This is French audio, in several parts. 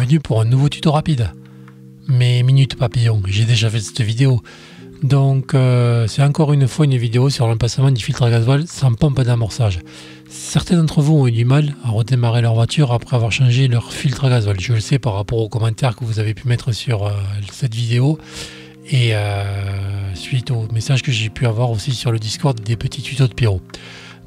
bienvenue pour un nouveau tuto rapide. Mais minute papillon, j'ai déjà fait cette vidéo. Donc c'est encore une fois une vidéo sur l'emplacement du filtre à gasoil sans pompe d'amorçage. Certains d'entre vous ont eu du mal à redémarrer leur voiture après avoir changé leur filtre à gasoil. Je le sais par rapport aux commentaires que vous avez pu mettre sur cette vidéo et suite aux messages que j'ai pu avoir aussi sur le Discord des petits tutos de Pierrot.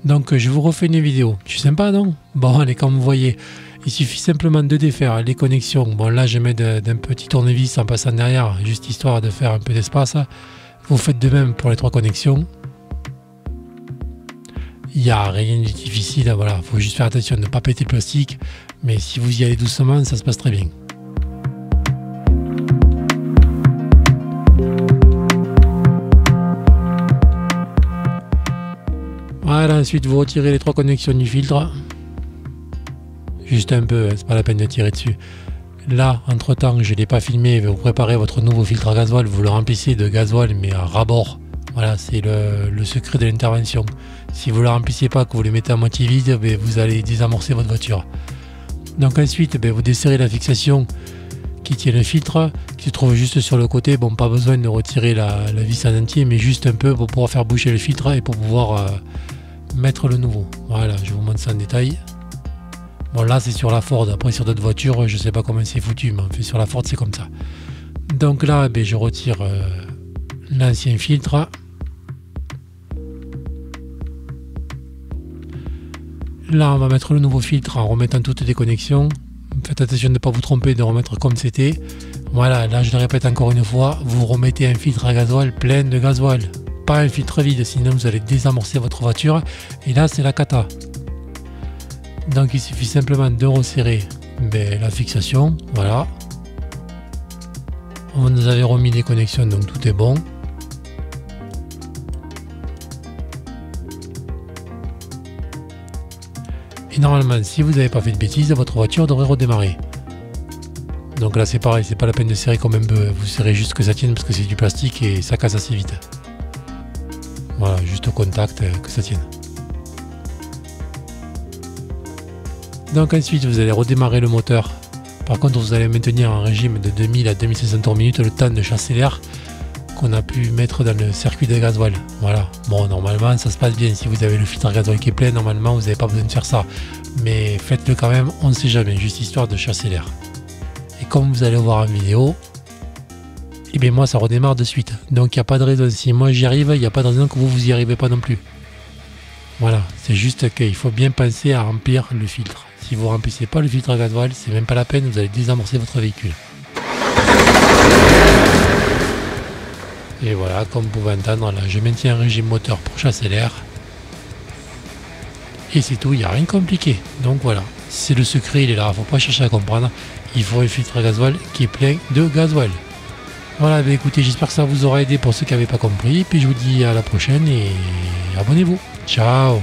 Donc je vous refais une vidéo. Je suis sympa, non? Bon, allez, comme vous voyez, il suffit simplement de défaire les connexions. Bon, là je mets d'un petit tournevis en passant derrière, juste histoire de faire un peu d'espace. Vous faites de même pour les 3 connexions. Il n'y a rien de difficile, voilà, il faut juste faire attention de ne pas péter le plastique, mais si vous y allez doucement, ça se passe très bien. Voilà, ensuite vous retirez les 3 connexions du filtre. Juste un peu, c'est pas la peine de tirer dessus. Là, entre temps, je ne l'ai pas filmé, vous préparez votre nouveau filtre à gasoil, vous le remplissez de gasoil mais à ras-bord. Voilà, c'est le secret de l'intervention. Si vous ne le remplissez pas, que vous le mettez à moitié vide, vous allez désamorcer votre voiture. Donc ensuite, vous desserrez la fixation qui tient le filtre, qui se trouve juste sur le côté. Bon, pas besoin de retirer la vis en entier, mais juste un peu pour pouvoir faire bouger le filtre et pour pouvoir mettre le nouveau. Voilà, je vous montre ça en détail. Bon, là c'est sur la Ford, après sur d'autres voitures je sais pas comment c'est foutu, mais en fait sur la Ford c'est comme ça. Donc là je retire l'ancien filtre. Là on va mettre le nouveau filtre en remettant toutes les connexions. Faites attention de ne pas vous tromper, de remettre comme c'était. Voilà, là je le répète encore une fois, vous remettez un filtre à gasoil plein de gasoil, pas un filtre vide, sinon vous allez désamorcer votre voiture et là c'est la cata. Donc il suffit simplement de resserrer la fixation, voilà. On nous avait remis les connexions, donc tout est bon. Et normalement, si vous n'avez pas fait de bêtises, votre voiture devrait redémarrer. Donc là c'est pareil, c'est pas la peine de serrer comme un bœuf, vous serrez juste que ça tienne parce que c'est du plastique et ça casse assez vite. Voilà, juste au contact que ça tienne. Donc ensuite vous allez redémarrer le moteur. Par contre vous allez maintenir un régime de 2000 à 2500 tours minute, le temps de chasser l'air qu'on a pu mettre dans le circuit de gasoil. Voilà, bon normalement ça se passe bien, si vous avez le filtre à gasoil qui est plein, normalement vous n'avez pas besoin de faire ça. Mais faites-le quand même, on ne sait jamais, juste histoire de chasser l'air. Et comme vous allez voir en vidéo, et bien moi ça redémarre de suite. Donc il n'y a pas de raison, si moi j'y arrive, il n'y a pas de raison que vous y arrivez pas non plus. Voilà, c'est juste qu'il faut bien penser à remplir le filtre. Si vous ne remplissez pas le filtre à gasoil, c'est même pas la peine, vous allez désamorcer votre véhicule. Et voilà, comme vous pouvez entendre, là, je maintiens un régime moteur pour chasser l'air. Et c'est tout, il n'y a rien de compliqué. Donc voilà, c'est le secret, il est là, il ne faut pas chercher à comprendre. Il faut un filtre à gasoil qui est plein de gasoil. Voilà, écoutez, j'espère que ça vous aura aidé pour ceux qui n'avaient pas compris. Puis je vous dis à la prochaine et abonnez-vous. Ciao!